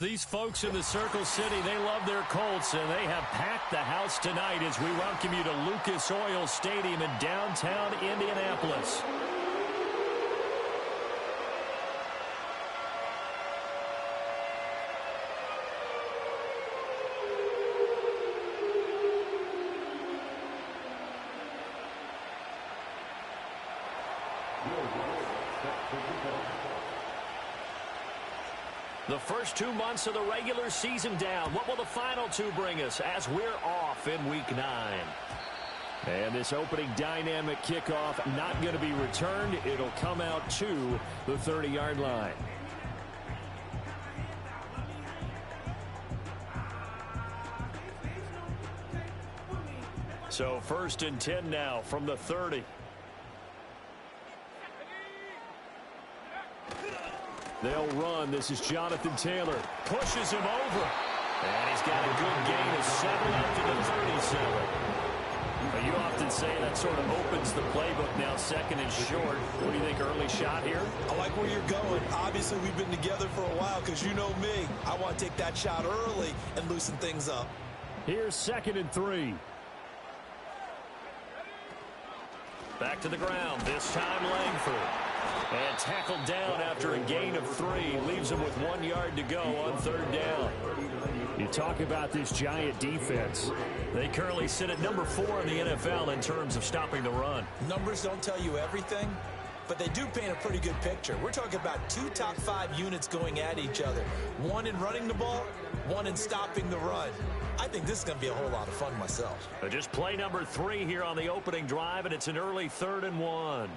These folks in the Circle City, they love their Colts, and they have packed the house tonight as we welcome you to Lucas Oil Stadium in downtown Indianapolis. The first 2 months of the regular season down. What will the final two bring us as we're off in Week 9? And this opening dynamic kickoff not going to be returned. It'll come out to the 30-yard line. So 1st and 10 now from the 30. They'll run. This is Jonathan Taylor. Pushes him over. And he's got a good gain of 7 up to the 37. But you often say that sort of opens the playbook now, 2nd and short. What do you think, early shot here? I like where you're going. Obviously, we've been together for a while because you know me. I want to take that shot early and loosen things up. Here's 2nd and 3. Back to the ground. This time Langford. And tackled down after a gain of 3. Leaves him with 1 yard to go on 3rd down. You talk about this giant defense. They currently sit at number 4 in the NFL in terms of stopping the run. Numbers don't tell you everything, but they do paint a pretty good picture. We're talking about 2 top 5 units going at each other. 1 in running the ball, 1 in stopping the run. I think this is going to be a whole lot of fun myself. Just play number 3 here on the opening drive, and it's an early 3rd and 1.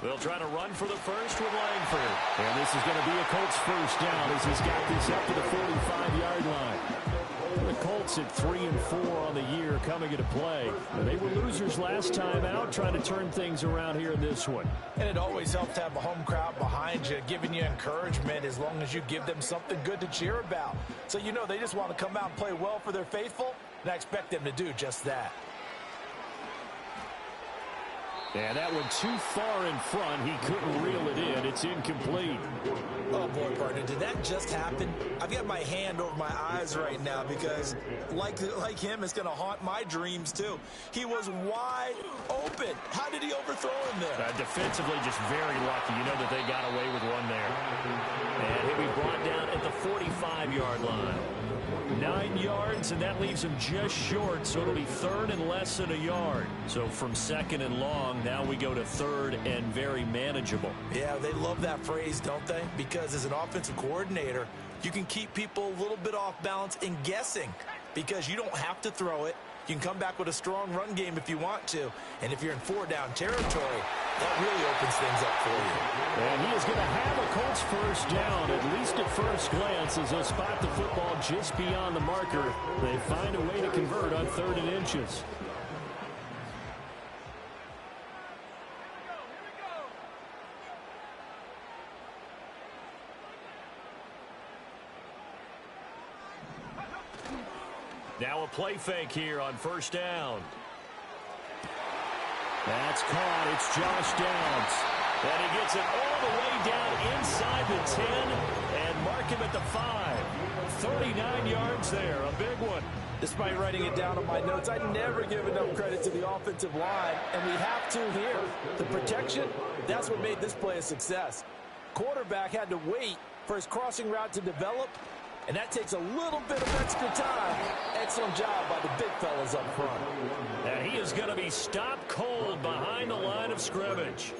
They'll try to run for the first with Langford. And this is going to be a Colts first down as he's got this up to the 45-yard line. The Colts at 3 and 4 on the year coming into play. And they were losers last time out, trying to turn things around here in this one. And it always helps to have a home crowd behind you, giving you encouragement as long as you give them something good to cheer about. So you know they just want to come out and play well for their faithful, and I expect them to do just that. And that one too far in front. He couldn't reel it in. It's incomplete. Oh, boy, partner, did that just happen? I've got my hand over my eyes right now because, like him, it's going to haunt my dreams, too. He was wide open. How did he overthrow him there? Defensively, just very lucky. You know that they got away with one there. And he'll be brought down at the 45-yard line. 9 yards, and that leaves him just short, so it'll be 3rd and less than a yard. So from 2nd and long, now we go to 3rd and very manageable. Yeah, they love that phrase, don't they? Because as an offensive coordinator, you can keep people a little bit off balance and guessing because you don't have to throw it. You can come back with a strong run game if you want to. And if you're in 4-down territory, that really opens things up for you. And he is going to have a Colts first down, at least at first glance, as they'll spot the football just beyond the marker. They find a way to convert on 3rd and inches. Now a play fake here on 1st down. That's caught. It's Josh Downs. And he gets it all the way down inside the 10 and mark him at the 5. 39 yards there. A big one. Despite writing it down on my notes, I never give enough credit to the offensive line, and we have to here. The protection, that's what made this play a success. Quarterback had to wait for his crossing route to develop, and that takes a little bit of extra time. Excellent job by the big fellas up front. And he is going to be stopped cold behind the line of scrimmage.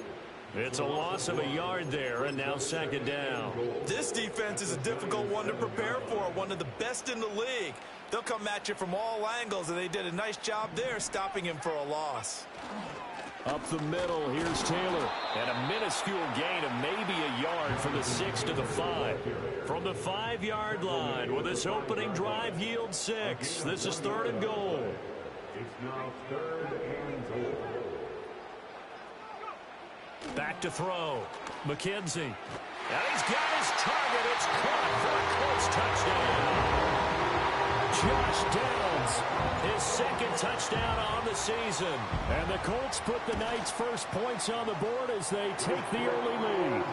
It's a loss of a yard there, and now 2nd down. This defense is a difficult one to prepare for, one of the best in the league. They'll come at you from all angles, and they did a nice job there stopping him for a loss. Up the middle, here's Taylor. And a minuscule gain of maybe a yard from the 6 to the 5. From the 5-yard line, will this opening drive yield 6? This is 3rd and goal. It's now 3rd and goal. Back to throw. McKenzie. And he's got his target. It's caught for a Colts touchdown. Josh Downs, his 2nd touchdown on the season. And the Colts put the night's first points on the board as they take the early lead.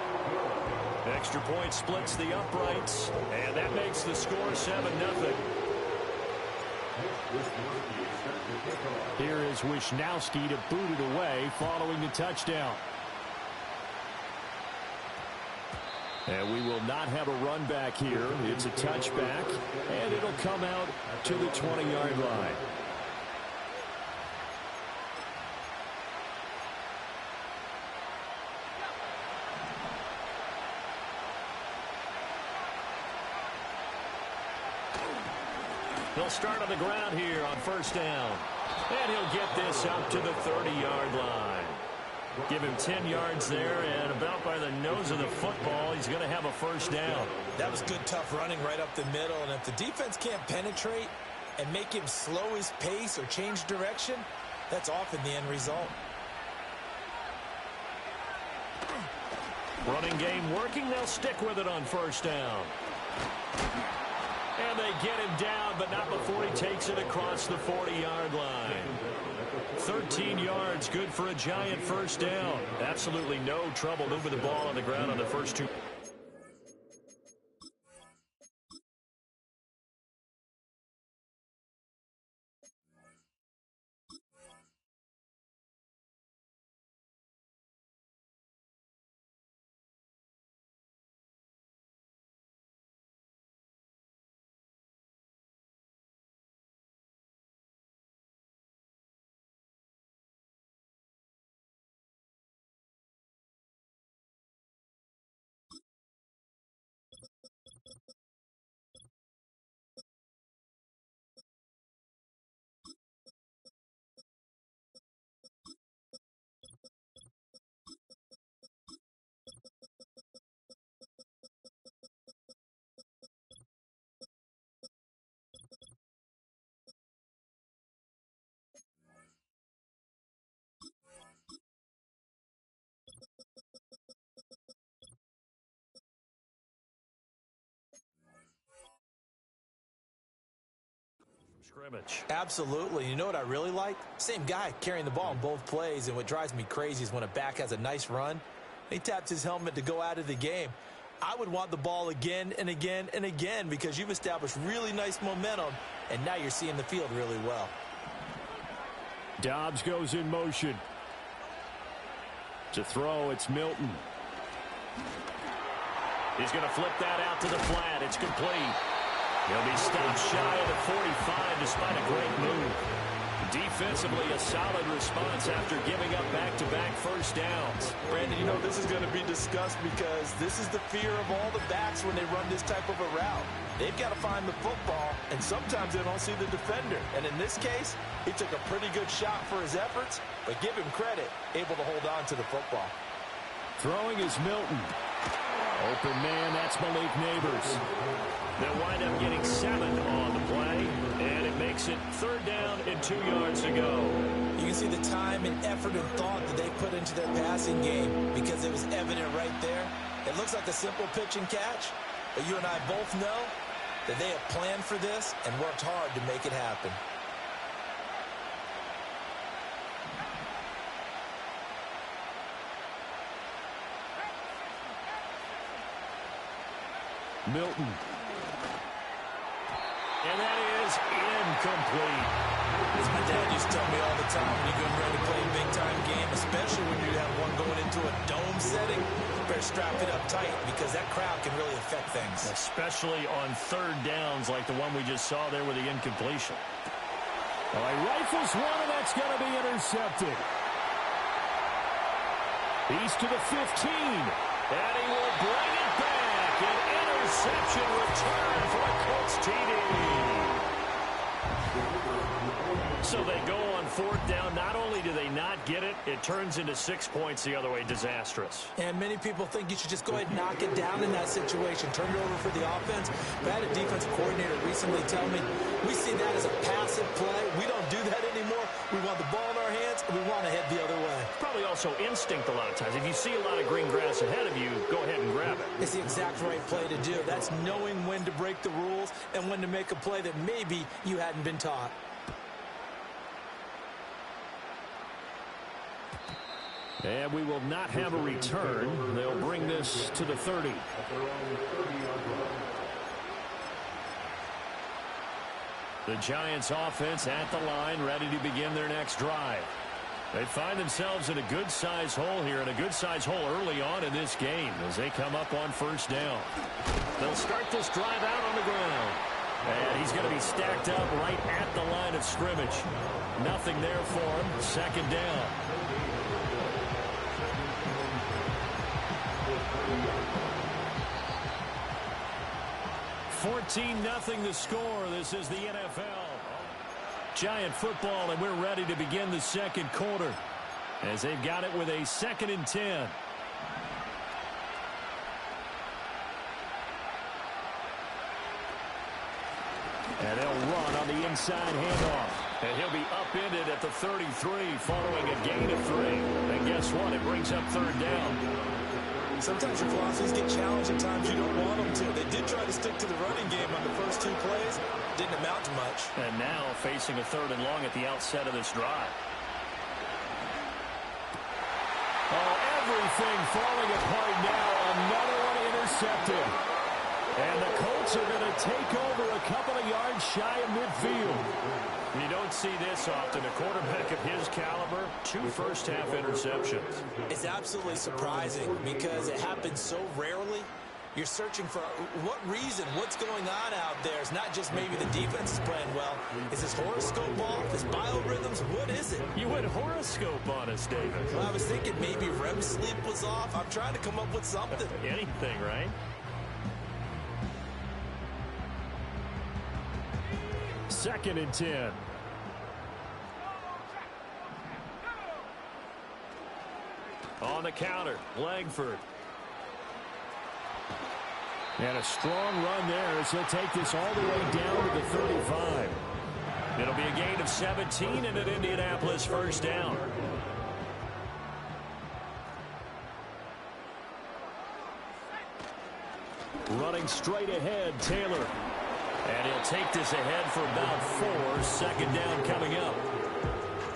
Extra point splits the uprights, and that makes the score 7-0. Here is Wisnowski to boot it away following the touchdown. And we will not have a run back here. It's a touchback, and it'll come out to the 20-yard line. He'll start on the ground here on first down. And he'll get this up to the 30-yard line. Give him 10 yards there, and about by the nose of the football, he's going to have a first down. That was good, tough running right up the middle, and if the defense can't penetrate and make him slow his pace or change direction, that's often the end result. Running game working. They'll stick with it on first down. And they get him down, but not before he takes it across the 40-yard line. 13 yards, good for a giant first down. Absolutely no trouble moving the ball on the ground on the first two. Scrimmage. Absolutely. You know what I really like? Same guy carrying the ball in both plays, and what drives me crazy is when a back has a nice run, he taps his helmet to go out of the game. I would want the ball again and again and again because you've established really nice momentum, and now you're seeing the field really well. Dobbs goes in motion. To throw, it's Milton. He's going to flip that out to the flat. It's complete. He'll be stopped shy of the 45 despite a great move. Defensively, a solid response after giving up back-to-back first downs. Brandon, you know this is going to be discussed because this is the fear of all the backs when they run this type of a route. They've got to find the football, and sometimes they don't see the defender. And in this case, he took a pretty good shot for his efforts, but give him credit, able to hold on to the football. Throwing is Milton. Open man, that's Malik Neighbors. They'll wind up getting 7 on the play, and it makes it third down and 2 yards to go. You can see the time and effort and thought that they put into their passing game because it was evident right there. It looks like a simple pitch and catch, but you and I both know that they have planned for this and worked hard to make it happen. Milton. And that is incomplete. As my dad used to tell me all the time, when you're getting ready to play a big-time game, especially when you have one going into a dome setting, you better strap it up tight because that crowd can really affect things. Especially on third downs like the one we just saw there with the incompletion. All right, rifles one, and that's going to be intercepted. He's to the 15, and he will bring it back. An interception return for a Colts TD. So they go on fourth down. Not only do they not get it, it turns into 6 points the other way. Disastrous. And many people think you should just go ahead and knock it down in that situation. Turn it over for the offense. But I had a defensive coordinator recently tell me, we see that as a passive play. We don't do that anymore. We want the ball in our hands, and we want to head the other way. Probably also instinct a lot of times. If you see a lot of green grass ahead of you, go ahead and grab it. It's the exact right play to do. That's knowing when to break the rules and when to make a play that maybe you hadn't been taught. And we will not have a return. They'll bring this to the 30. The Giants offense at the line, ready to begin their next drive. They find themselves in a good-sized hole here, and a good-sized hole early on in this game as they come up on first down. They'll start this drive out on the ground. And he's going to be stacked up right at the line of scrimmage. Nothing there for him. Second down. (14-0) the score. This is the NFL. Giant football, and we're ready to begin the second quarter as they've got it with a 2nd and 10. And they'll run on the inside handoff. And he'll be upended at the 33 following a gain of 3. And guess what? It brings up 3rd down. Sometimes your velocities get challenged at times you don't want them to. They did try to stick to the running game on the first 2 plays. Didn't amount to much. And now facing a 3rd and long at the outset of this drive. Oh, everything falling apart now. Another one intercepted. And the Colts are going to take over a couple of yards shy of midfield. You don't see this often. A quarterback of his caliber, 2 first-half interceptions. It's absolutely surprising because it happens so rarely. You're searching for what reason, what's going on out there. It's not just maybe the defense is playing well. Is this horoscope off? Is biorhythms? What is it? You went horoscope on us, David. Well, I was thinking maybe REM sleep was off. I'm trying to come up with something. Anything, right? Second and 10. On the counter, Langford. And a strong run there as he'll take this all the way down to the 35. It'll be a gain of 17 and an Indianapolis first down. Running straight ahead, Taylor. And he'll take this ahead for about 4. Second down coming up.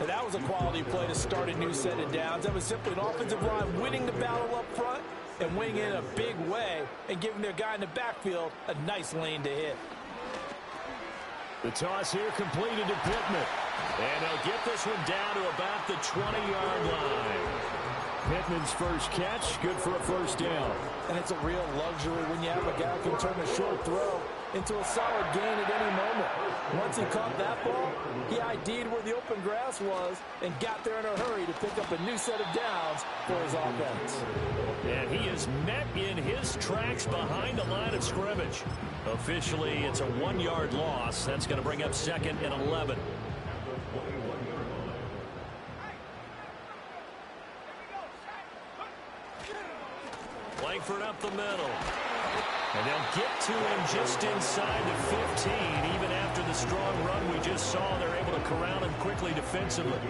And that was a quality play to start a new set of downs. That was simply an offensive line winning the battle up front and winning in a big way and giving their guy in the backfield a nice lane to hit. The toss here completed to Pittman. And they'll get this one down to about the 20-yard line. Pittman's first catch, good for a first down. And it's a real luxury when you have a guy who can turn a short throw into a solid gain at any moment. Once he caught that ball, he ID'd where the open grass was and got there in a hurry to pick up a new set of downs for his offense. And he is met in his tracks behind the line of scrimmage. Officially, it's a 1-yard loss. That's going to bring up 2nd and 11. Langford up the middle. And they'll get to him just inside the 15. Even after the strong run we just saw, they're able to corral him quickly defensively.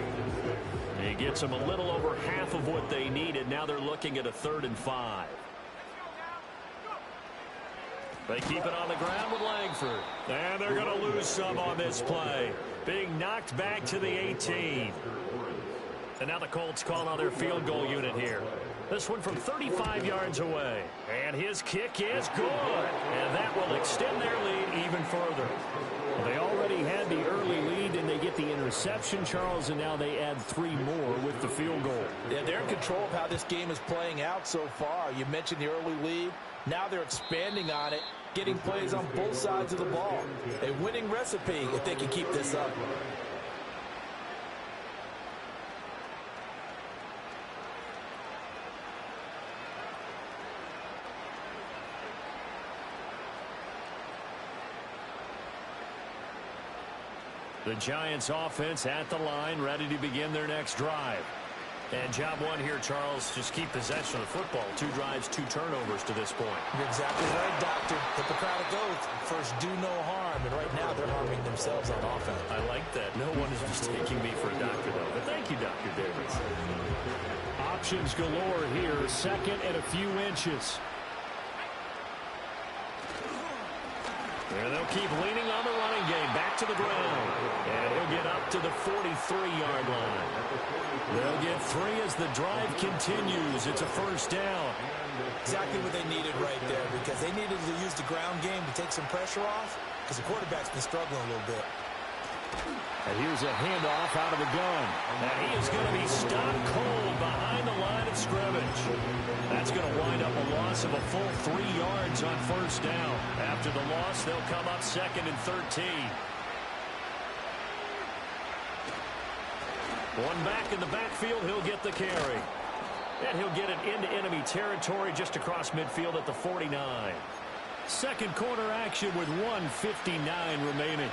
He gets them a little over half of what they needed. Now they're looking at a 3rd and 5. They keep it on the ground with Langford. And they're going to lose some on this play. Being knocked back to the 18. And now the Colts call on their field goal unit here. This one from 35 yards away. And his kick is good. And that will extend their lead even further. They already had the early lead, and they get the interception, Charles, and now they add 3 more with the field goal. Yeah, they're in control of how this game is playing out so far. You mentioned the early lead. Now they're expanding on it, getting plays on both sides of the ball. A winning recipe if they can keep this up. The Giants offense at the line, ready to begin their next drive. And job one here, Charles, just keep possession of the football. 2 drives, 2 turnovers to this point. You're exactly right, Doctor. Hippocratic oath. First, do no harm. And right now, they're harming themselves on offense. I like that. No one is mistaking me for a doctor, though. But thank you, Dr. Davis. Options galore here. 2nd and a few inches. And they'll keep leaning on the running game. Back to the ground. And he'll get up to the 43-yard line. They'll get 3 as the drive continues. It's a first down. Exactly what they needed right there, because they needed to use the ground game to take some pressure off, because the quarterback's been struggling a little bit. And here's a handoff out of the gun. And he is going to be stopped cold behind the line of scrimmage. That's going to wind up a loss of a full 3 yards on first down. After the loss, they'll come up 2nd and 13. One back in the backfield, he'll get the carry. And he'll get it into enemy territory just across midfield at the 49. Second quarter action with 1:59 remaining.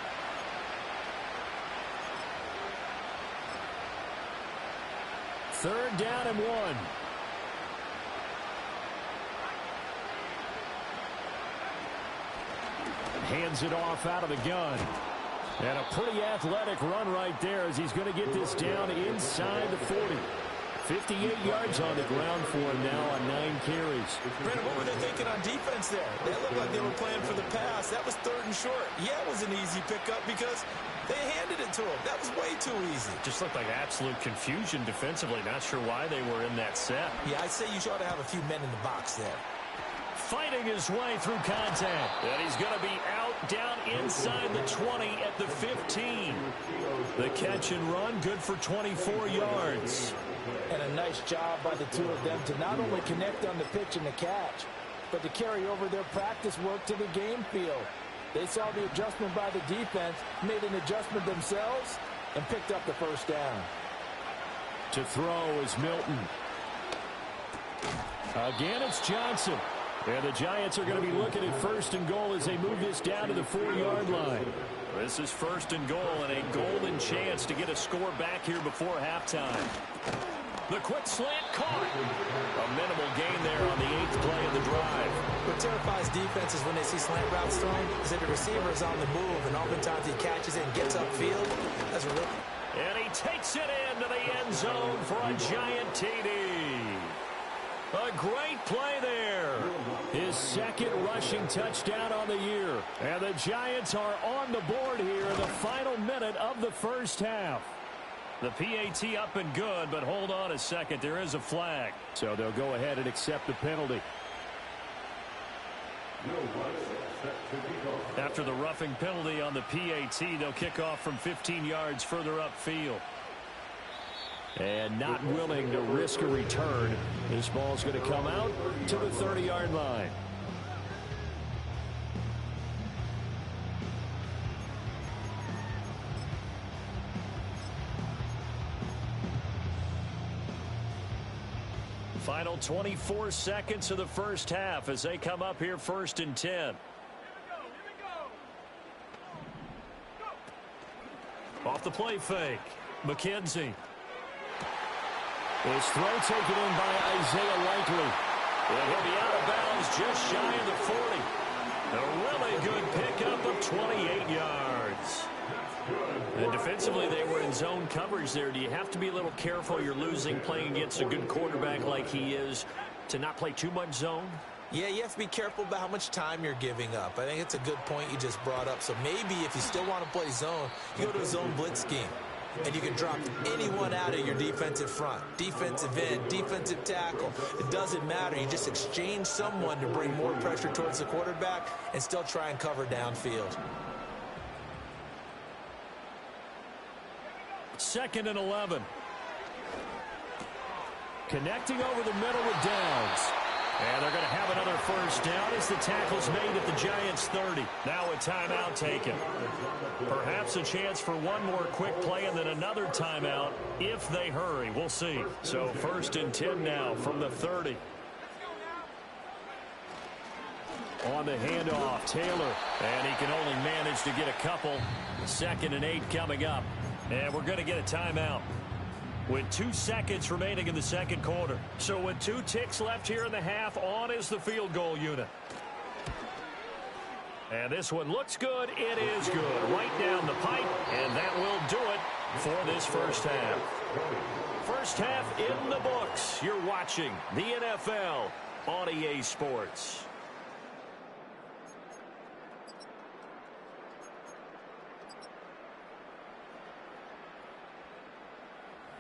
Third down and 1. Hands it off out of the gun. And a pretty athletic run right there as he's going to get this down inside the 40. 58 yards on the ground for him now on 9 carries. Brandon, what were they thinking on defense there? They looked like they were playing for the pass. That was 3rd and short. Yeah, it was an easy pickup because they handed it to him. That was way too easy. Just looked like absolute confusion defensively. Not sure why they were in that set. Yeah, I'd say you ought to have a few men in the box there. Fighting his way through contact. And he's going to be out down inside the 20 at the 15. The catch and run, good for 24 yards. And a nice job by the two of them to not only connect on the pitch and the catch, but to carry over their practice work to the game field. They saw the adjustment by the defense, made an adjustment themselves, and picked up the first down. To throw is Milton. Again, it's Johnson. And the Giants are going to be looking at 1st and goal as they move this down to the 4-yard line. This is 1st and goal and a golden chance to get a score back here before halftime. The quick slant caught. A minimal gain there on the 8th play of the drive. What terrifies defenses when they see slant routes thrown is that the receiver is on the move, and oftentimes he catches it and gets upfield. That's a real. And he takes it into the end zone for a giant TD. A great play there. His 2nd rushing touchdown on the year. And the Giants are on the board here in the final minute of the first half. The PAT up and good, but hold on a second. There is a flag. So they'll go ahead and accept the penalty. After the roughing penalty on the PAT, they'll kick off from 15 yards further upfield. And not willing to risk a return. This ball's going to come out to the 30-yard line. Final 24 seconds of the first half as they come up here 1st and 10. Off the play fake. McKenzie. His throw taken in by Isaiah Likely. And he'll be out of bounds just shy of the 40. A really good pickup of 28 yards. And defensively, they were in zone coverage there. Do you have to be a little careful? You're losing playing against a good quarterback like he is to not play too much zone? Yeah, you have to be careful about how much time you're giving up. I think it's a good point you just brought up. So maybe if you still want to play zone, you go to a zone blitz scheme. And you can drop anyone out of your defensive front. Defensive end, defensive tackle. It doesn't matter. You just exchange someone to bring more pressure towards the quarterback and still try and cover downfield. 2nd and 11. Connecting over the middle with Downs. And they're going to have another first down as the tackle's made at the Giants' 30. Now a timeout taken. Perhaps a chance for one more quick play and then another timeout if they hurry. We'll see. So 1st and 10 now from the 30. On the handoff, Taylor. And he can only manage to get a couple. 2nd and 8 coming up. And we're going to get a timeout with 2 seconds remaining in the second quarter. So with 2 ticks left here in the half, on is the field goal unit. And this one looks good. It is good. Right down the pipe. And that will do it for this first half. First half in the books. You're watching the NFL on EA Sports.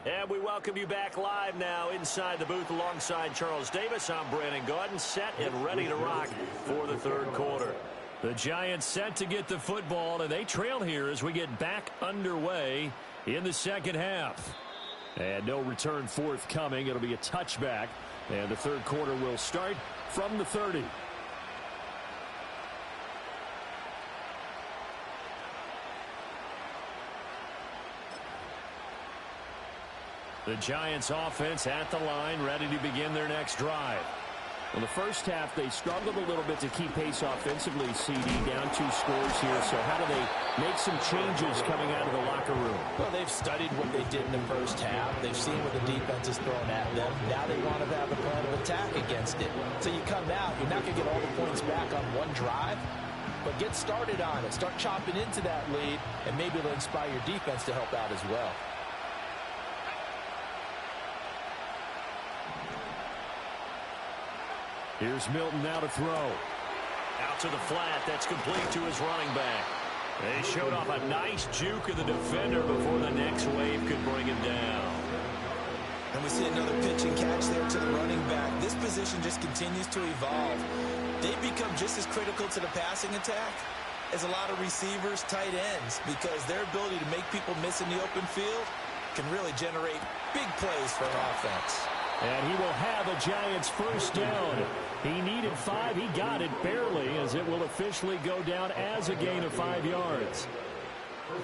And we welcome you back live now inside the booth alongside Charles Davis. I'm Brandon Gaudin, set and ready to rock for the third quarter. The Giants set to get the football, and they trail here as we get back underway in the second half. And no return forthcoming. It'll be a touchback, and the third quarter will start from the 30. The Giants offense at the line, ready to begin their next drive. Well, the first half, they struggled a little bit to keep pace offensively, CD, down 2 scores here. So how do they make some changes coming out of the locker room? Well, they've studied what they did in the first half. They've seen what the defense is throwing at them. Now they want to have a plan of attack against it. So you come out, you're not going to get all the points back on one drive, but get started on it. Start chopping into that lead, and maybe it'll inspire your defense to help out as well. Here's Milton now to throw. Out to the flat. That's complete to his running back. They showed off a nice juke of the defender before the next wave could bring him down. And we see another pitch and catch there to the running back. This position just continues to evolve. They become just as critical to the passing attack as a lot of receivers, tight ends, because their ability to make people miss in the open field can really generate big plays for an offense. And he will have a Giants first down. He needed 5. He got it barely, as it will officially go down as a gain of 5 yards.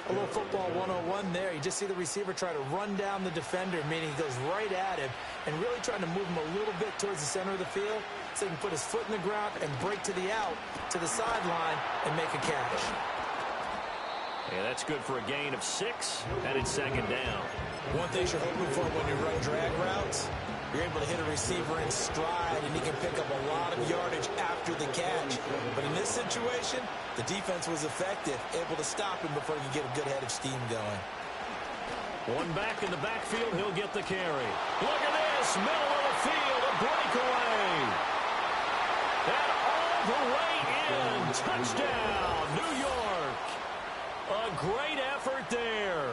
A little football 101 there. You just see the receiver try to run down the defender, meaning he goes right at him and really trying to move him a little bit towards the center of the field so he can put his foot in the ground and break to the out, to the sideline, and make a catch. Yeah, that's good for a gain of 6, and it's second down. One thing you're hoping for when you run drag routes, you're able to hit a receiver in stride, and he can pick up a lot of yardage after the catch. But in this situation, the defense was effective, able to stop him before he could get a good head of steam going. One back in the backfield, he'll get the carry. Look at this, middle of the field, a breakaway. And all the way in, touchdown, New York. A great effort there.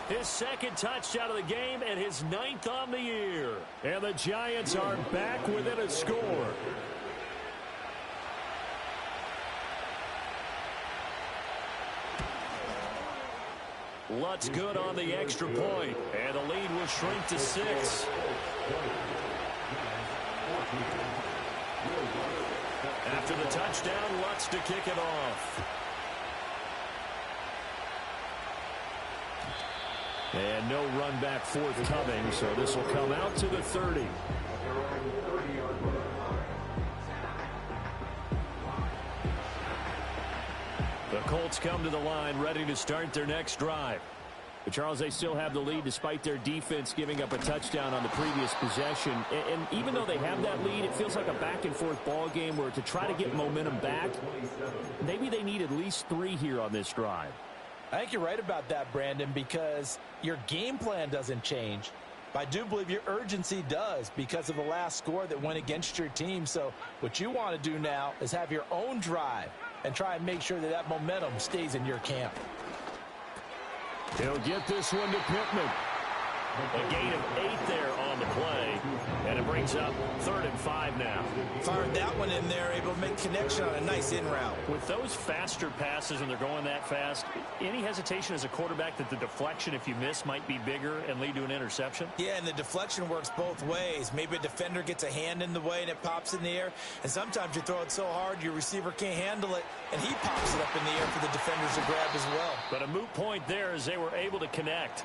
His second touchdown of the game and his 9th on the year. And the Giants are back within a score. Lutz good on the extra point, and the lead will shrink to 6. After the touchdown, Lutz to kick it off. And no run back forthcoming, so this will come out to the 30. The Colts come to the line, ready to start their next drive. But Charles, they still have the lead despite their defense giving up a touchdown on the previous possession. And even though they have that lead, it feels like a back-and-forth ball game where to try to get momentum back, maybe they need at least 3 here on this drive. I think you're right about that, Brandon, because your game plan doesn't change. I do believe your urgency does because of the last score that went against your team. So what you want to do now is have your own drive and try and make sure that that momentum stays in your camp. He'll get this one to Pittman. A gain of 8 there on the play, and it brings up 3rd and 5 now. Fired that one in there, able to make connection on a nice in route. With those faster passes when they're going that fast, any hesitation as a quarterback that the deflection, if you miss, might be bigger and lead to an interception? Yeah, and the deflection works both ways. Maybe a defender gets a hand in the way and it pops in the air, and sometimes you throw it so hard your receiver can't handle it, and he pops it up in the air for the defenders to grab as well. But a moot point there as they were able to connect.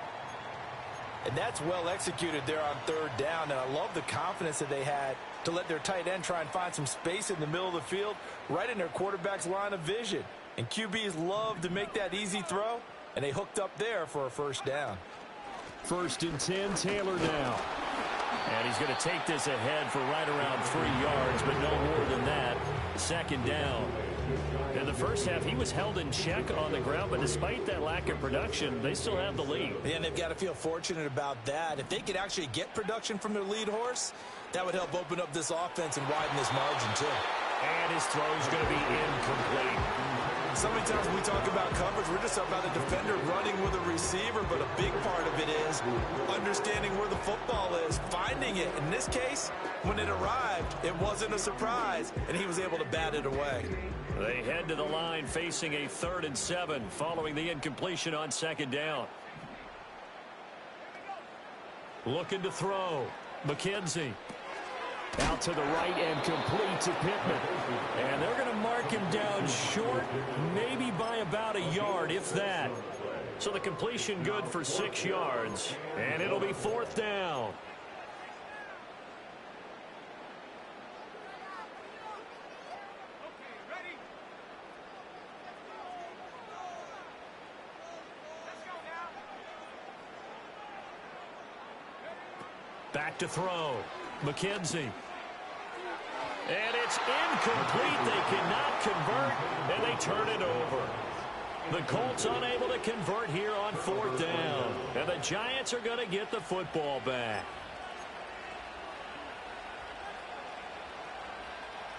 And that's well executed there on 3rd down. And I love the confidence that they had to let their tight end try and find some space in the middle of the field, right in their quarterback's line of vision. And QBs love to make that easy throw, and they hooked up there for a first down. 1st and 10, Taylor now. And he's going to take this ahead for right around 3 yards, but no more than that. 2nd down. In the first half, he was held in check on the ground, but despite that lack of production, they still have the lead. Yeah, and they've got to feel fortunate about that. If they could actually get production from their lead horse, that would help open up this offense and widen this margin, too. And his throw's going to be incomplete. So many times when we talk about coverage, we're just talking about a defender running with a receiver, but a big part of it is understanding where the football is, finding it. In this case, when it arrived, it wasn't a surprise, and he was able to bat it away. They head to the line facing a 3rd and 7 following the incompletion on 2nd down. Looking to throw. McKenzie. Out to the right and complete to Pittman. And they're going to mark him down short, maybe by about a yard, if that. So the completion good for 6 yards. And it'll be 4th down. Back to throw. McKenzie. And it's incomplete. They cannot convert, and they turn it over. The Colts unable to convert here on 4th down. And the Giants are going to get the football back.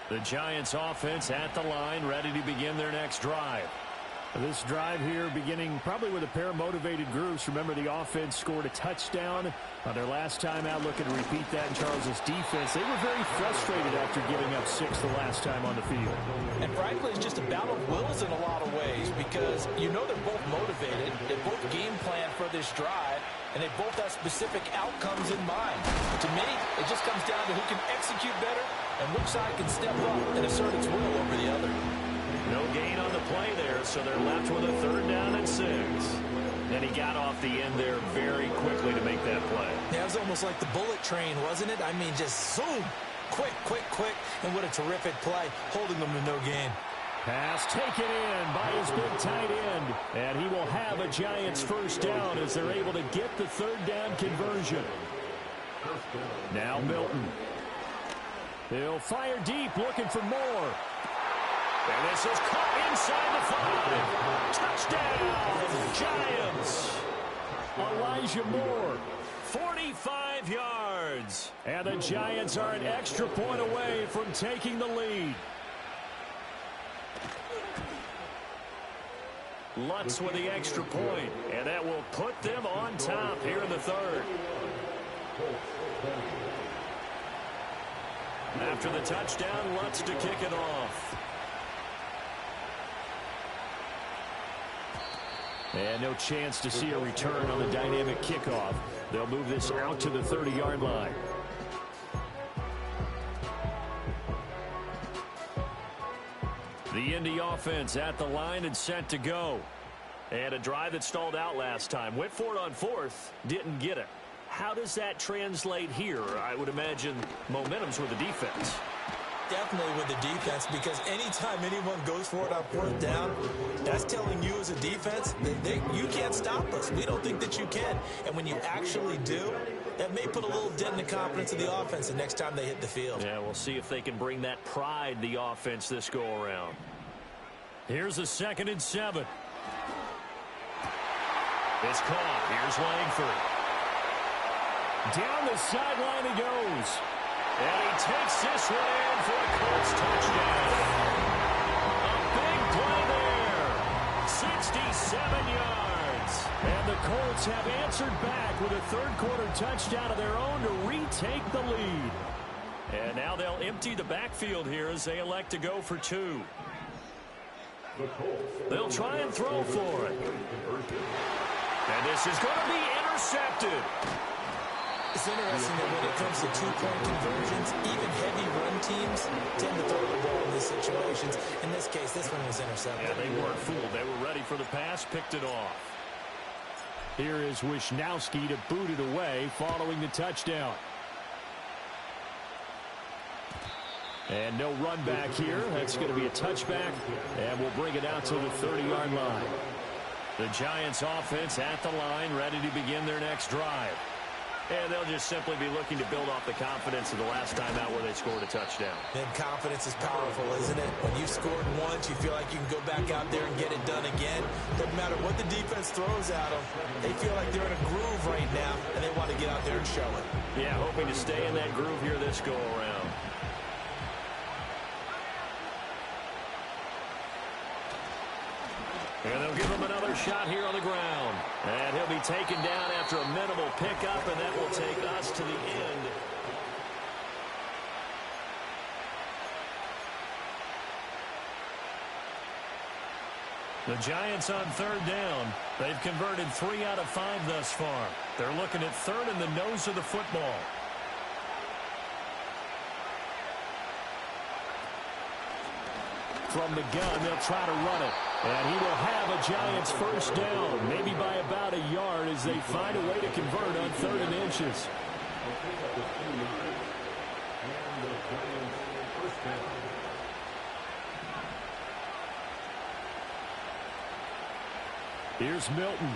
The Giants offense at the line, ready to begin their next drive. This drive here beginning probably with a pair of motivated groups. Remember, the offense scored a touchdown on their last time out, looking to repeat that in Charles' defense. They were very frustrated after giving up 6 the last time on the field. And frankly, it's just a battle of wills in a lot of ways because you know they're both motivated. They both game plan for this drive, and they both have specific outcomes in mind. To me, it just comes down to who can execute better and which side can step up and assert its will over the other. No gain on the play there, so they're left with a 3rd down and 6. And he got off the end there very quickly to make that play. Yeah, it was almost like the bullet train, wasn't it? I mean, just zoom. Quick, quick, quick. And what a terrific play, holding them to no gain. Pass taken in by his big tight end. And he will have a Giants 1st down as they're able to get the 3rd down conversion. Now Milton. He'll fire deep, looking for more. And this is caught inside the 5. Touchdown, Giants. Elijah Moore. 45 yards. And the Giants are an extra point away from taking the lead. Lutz with the extra point, and that will put them on top here in the 3rd. After the touchdown, Lutz to kick it off. And no chance to see a return on the dynamic kickoff. They'll move this out to the 30-yard line. The Indy offense at the line and set to go. And a drive that stalled out last time. Went for it on 4th, didn't get it. How does that translate here? I would imagine momentum's with the defense. Definitely with the defense, because anytime anyone goes for it on 4th down, that's telling you as a defense that you can't stop us. We don't think that you can. And when you actually do, that may put a little dent in the confidence of the offense the next time they hit the field. Yeah, we'll see if they can bring that pride, the offense, this go-around. Here's a 2nd and 7. It's caught. Here's Langford. Down the sideline he goes. And he takes this one in for a Colts touchdown. A big play there. 67 yards. And the Colts have answered back with a 3rd-quarter touchdown of their own to retake the lead. And now they'll empty the backfield here as they elect to go for 2. They'll try and throw for it. And this is going to be intercepted. It's interesting that when it comes to 2-point conversions, even heavy run teams tend to throw the ball in these situations. In this case, this one was intercepted. Yeah, they weren't fooled. They were ready for the pass, picked it off. Here is Wisnowski to boot it away following the touchdown. And no run back here. That's going to be a touchback, and we'll bring it out to the 30-yard line. The Giants offense at the line, ready to begin their next drive. And they'll just simply be looking to build off the confidence of the last time out where they scored a touchdown. And confidence is powerful, isn't it? When you've scored once, you feel like you can go back out there and get it done again. Doesn't matter what the defense throws at them. They feel like they're in a groove right now, and they want to get out there and show it. Yeah, hoping to stay in that groove here this go-around. And they'll give him another shot here on the ground. And he'll be taken down after a minimal pickup, and that will take us to the end. The Giants on third down. They've converted 3 out of 5 thus far. They're looking at third in the nose of the football. From the gun, they'll try to run it. And he will have a Giants first down, maybe by about a yard as they find a way to convert on 3rd and inches. Here's Milton.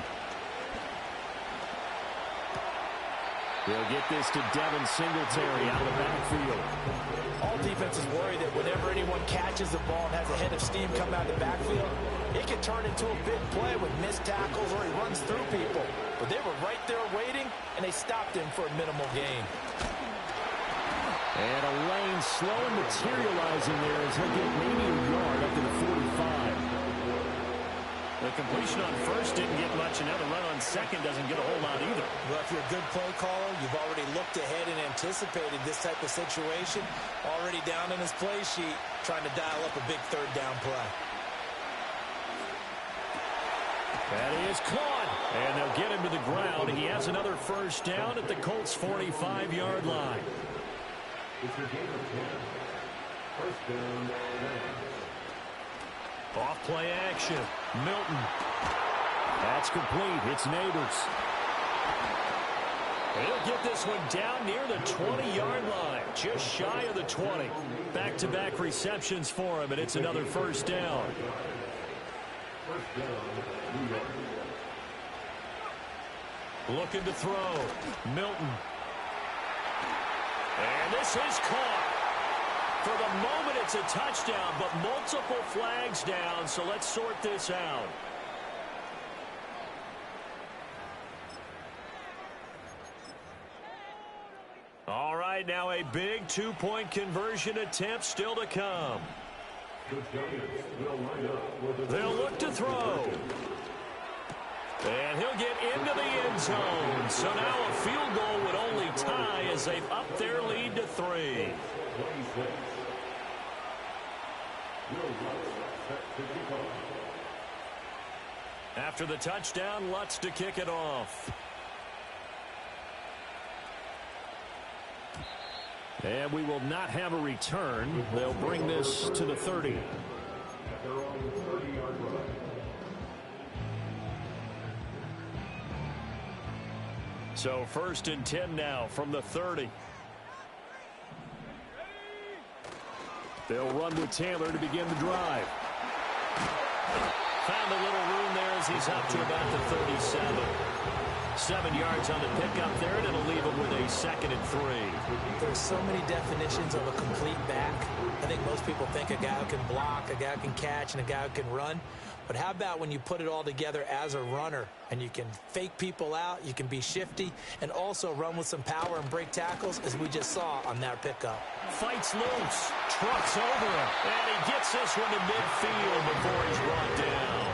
They'll get this to Devin Singletary out of the backfield. All defenses worry that whenever anyone catches the ball and has a head of steam come out of the backfield, it can turn into a big play with missed tackles or he runs through people. But they were right there waiting, and they stopped him for a minimal gain. And a lane slow and materializing there as he'll get maybe a yard up to the 45. The completion on first didn't get much, and now the run on second doesn't get a whole lot either. Well, if you're a good play caller, you've already looked ahead and anticipated this type of situation. Already down in his play sheet, trying to dial up a big third down play. That is caught, and they'll get him to the ground. He has another first down at the Colts' 45-yard line. It's a game of 10. First down. Off play action. Milton. That's complete. It's Neighbors. He'll get this one down near the 20-yard line. Just shy of the 20. Back-to-back receptions for him, and it's another first down. First down, New York. Looking to throw. Milton. And this is caught. For the moment, it's a touchdown, but multiple flags down, so let's sort this out. All right, now a big two-point conversion attempt still to come. The Giants will line up with the They'll look to throw. And he'll get into the end zone. So now a field goal would only tie as they've upped their lead to 3. 26. After the touchdown, Lutz to kick it off. And we will not have a return. They'll bring this to the 30. At their own 30-yard line. So 1st and 10 now from the 30. They'll run with Taylor to begin the drive. Found a little room there as he's up to about the 37. 7 yards on the pickup there, and it'll leave him with a 2nd and 3. There's so many definitions of a complete back. I think most people think a guy who can block, a guy who can catch, and a guy who can run. But how about when you put it all together as a runner, and you can fake people out, you can be shifty, and also run with some power and break tackles, as we just saw on that pickup. Fights loose, trucks over him, and he gets this one to midfield before he's brought down.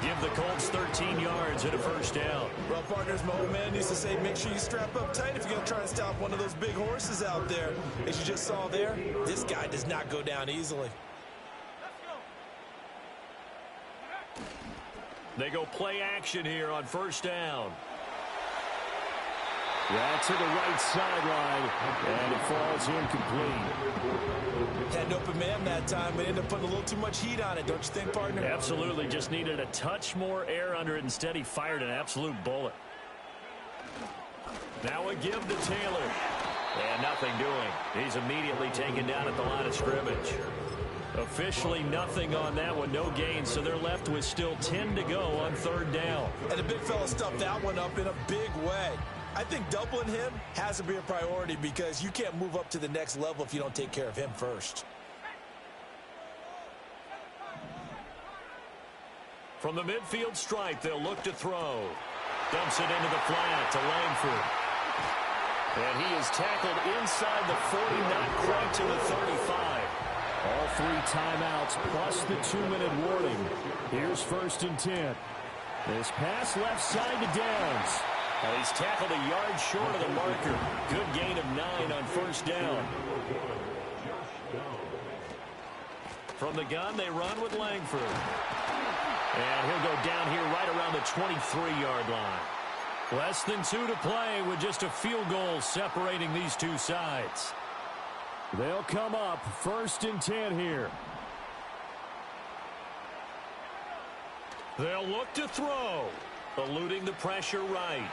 Give the Colts 13 yards and a first down. Well, partners, my old man used to say, make sure you strap up tight if you're going to try and stop one of those big horses out there. As you just saw there, this guy does not go down easily. They go play action here on first down. That's to the right sideline, and it falls incomplete. Had an open man that time, but ended up putting a little too much heat on it, don't you think, partner? Absolutely. Just needed a touch more air under it. Instead, he fired an absolute bullet. Now a give to Taylor. And nothing doing. He's immediately taken down at the line of scrimmage. Officially nothing on that one, no gain, so they're left with still 10 to go on third down. And the big fella stuffed that one up in a big way. I think doubling him has to be a priority because you can't move up to the next level if you don't take care of him first. From the midfield stripe, they'll look to throw. Dumps it into the flat to Langford. And he is tackled inside the 40, not quite to the 35. All 3 timeouts plus the 2-minute warning. Here's 1st and 10. This pass left side to Downs. Well, he's tackled a yard short of the marker. Good gain of 9 on 1st down. From the gun, they run with Langford. And he'll go down here right around the 23-yard line. Less than 2 to play with just a field goal separating these two sides. They'll come up 1st and 10 here. They'll look to throw. Eluding the pressure right.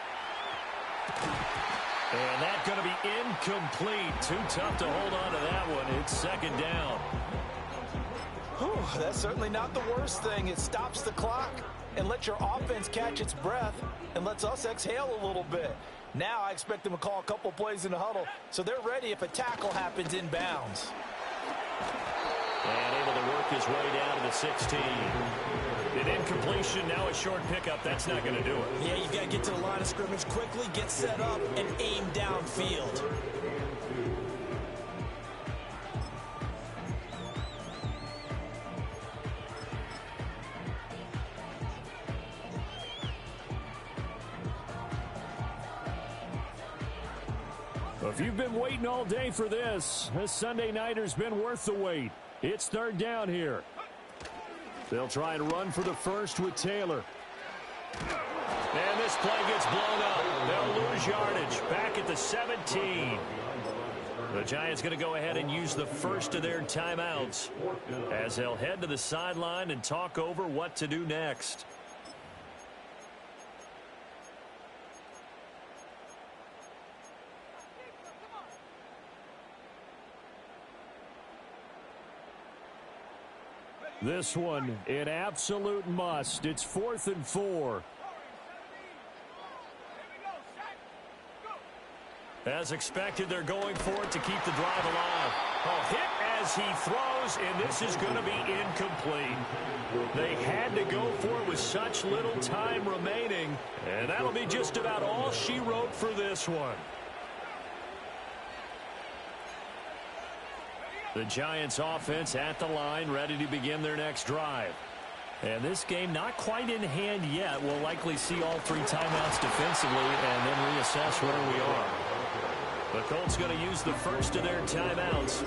And that's going to be incomplete. Too tough to hold on to that one. It's 2nd down. Whew, that's certainly not the worst thing. It stops the clock and lets your offense catch its breath and lets us exhale a little bit. Now I expect them to call a couple plays in the huddle so they're ready if a tackle happens inbounds. And able to work his way down to the 16. An incompletion, now a short pickup. That's not going to do it. Yeah, you've got to get to the line of scrimmage quickly, get set up, and aim downfield. If you've been waiting all day for this Sunday nighter's been worth the wait. It's 3rd down here. They'll try and run for the 1st with Taylor. And this play gets blown up. They'll lose yardage. Back at the 17. The Giants going to go ahead and use the 1st of their timeouts as they'll head to the sideline and talk over what to do next. This one, an absolute must. It's 4th and 4. As expected, they're going for it to keep the drive alive. Oh, hit as he throws, and this is going to be incomplete. They had to go for it with such little time remaining, and that'll be just about all she wrote for this one. The Giants offense at the line, ready to begin their next drive. And this game not quite in hand yet. We'll likely see all 3 timeouts defensively and then reassess where we are. The Colts going to use the 1st of their timeouts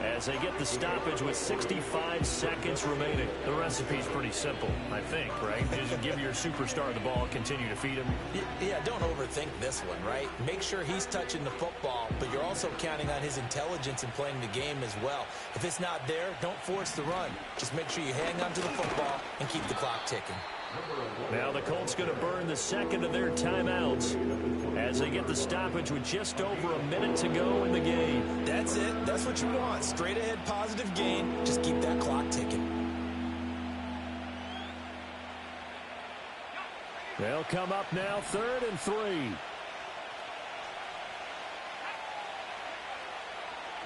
as they get the stoppage with 65 seconds remaining. The recipe's pretty simple, I think, right? Just give your superstar the ball, continue to feed him. Yeah, don't overthink this one, right? Make sure he's touching the football, but you're also counting on his intelligence in playing the game as well. If it's not there, don't force the run. Just make sure you hang on to the football and keep the clock ticking. Now the Colts going to burn the 2nd of their timeouts as they get the stoppage with just over a minute to go in the game. That's it. That's what you want. Straight ahead, positive gain. Just keep that clock ticking. They'll come up now 3rd and 3.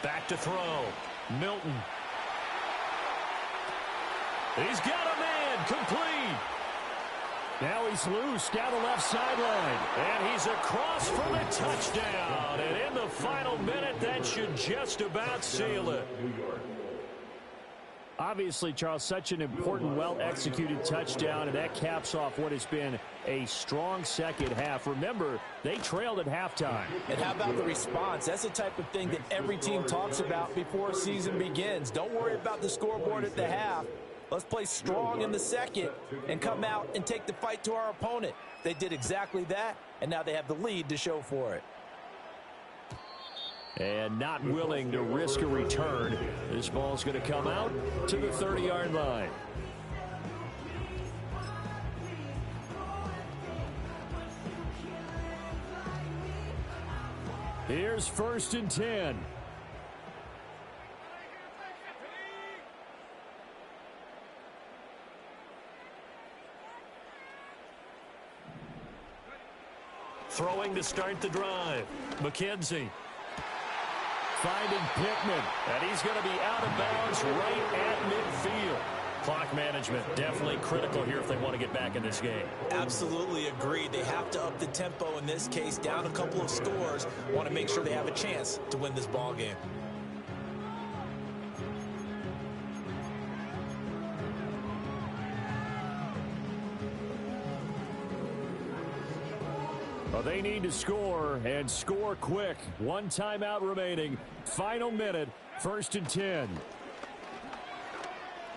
Back to throw. Milton. He's got a man. Complete. Now he's loose down the left sideline. And he's across for the touchdown. And in the final minute, that should just about seal it. Obviously, Charles, such an important, well-executed touchdown, and that caps off what has been a strong 2nd half. Remember, they trailed at halftime. And how about the response? That's the type of thing that every team talks about before a season begins. Don't worry about the scoreboard at the half. Let's play strong in the 2nd and come out and take the fight to our opponent. They did exactly that, and now they have the lead to show for it. And not willing to risk a return. This ball's going to come out to the 30-yard line. Here's 1st and 10. Throwing to start the drive. McKenzie. Finding Pittman. And he's going to be out of bounds right at midfield. Clock management definitely critical here if they want to get back in this game. Absolutely agreed. They have to up the tempo in this case, down a couple of scores. Want to make sure they have a chance to win this ball game. Well, they need to score, and score quick. One timeout remaining. Final minute, 1st and 10.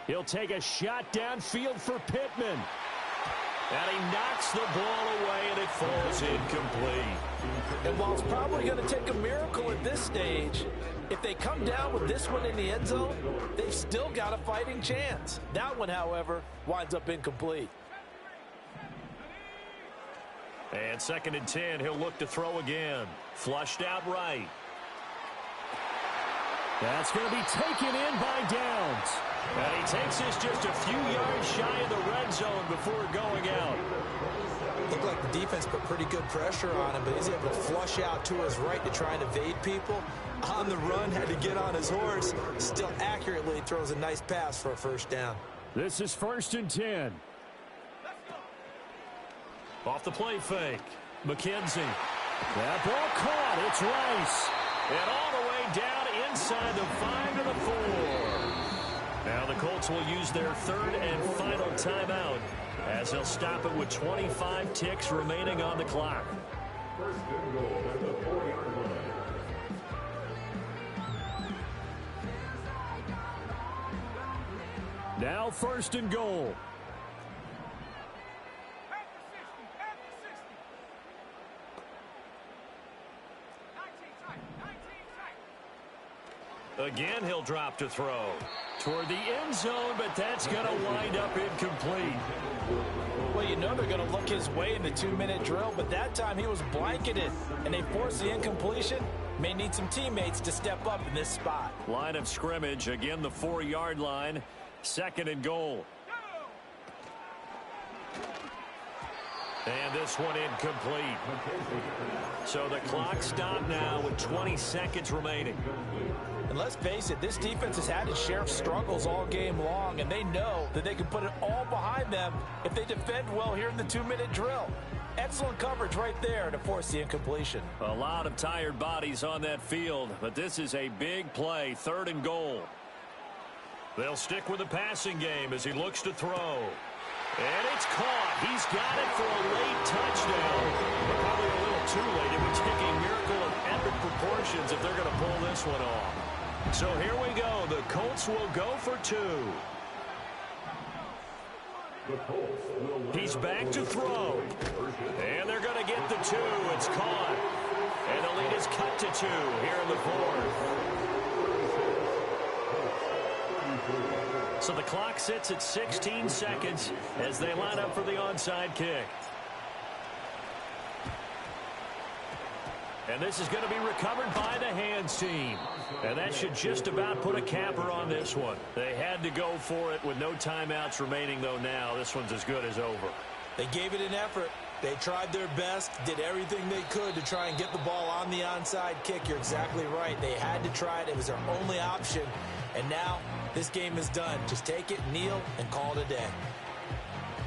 He'll take a shot downfield for Pittman. And he knocks the ball away, and it falls incomplete. And while it's probably going to take a miracle at this stage, if they come down with this one in the end zone, they've still got a fighting chance. That one, however, winds up incomplete. And 2nd and 10, he'll look to throw again. Flushed out right. That's going to be taken in by Downs. And he takes this just a few yards shy of the red zone before going out. Looked like the defense put pretty good pressure on him, but he's able to flush out to his right to try and evade people. On the run, had to get on his horse. Still accurately throws a nice pass for a 1st down. This is 1st and 10. Off the play fake. McKenzie. That ball caught. It's Rice. And all the way down inside the 5 to the 4. Now the Colts will use their 3rd and final timeout as they'll stop it with 25 ticks remaining on the clock. 1st and goal at the 4-yard line. Now 1st and goal. Again, he'll drop to throw toward the end zone, but that's going to wind up incomplete. Well, you know they're going to look his way in the 2-minute drill, but that time he was blanketed, and they forced the incompletion. May need some teammates to step up in this spot. Line of scrimmage, again the 4-yard line, 2nd and goal. And this one incomplete. So the clock stopped now with 20 seconds remaining. And let's face it, this defense has had its share of struggles all game long, and they know that they can put it all behind them if they defend well here in the 2-minute drill. Excellent coverage right there to force the incompletion. A lot of tired bodies on that field, but this is a big play, 3rd and goal. They'll stick with the passing game as he looks to throw. And it's caught. He's got it for a late touchdown. But probably a little too late. It would take a miracle of epic proportions if they're going to pull this one off. So here we go. The Colts will go for 2. He's back to throw. And they're going to get the 2. It's caught. And the lead is cut to 2 here in the 4th. So the clock sits at 16 seconds as they line up for the onside kick. And this is going to be recovered by the hands team. And that should just about put a capper on this one. They had to go for it with no timeouts remaining, though now. This one's as good as over. They gave it an effort. They tried their best, did everything they could to try and get the ball on the onside kick. You're exactly right. They had to try it. It was their only option. And now this game is done. Just take it, kneel, and call it a day.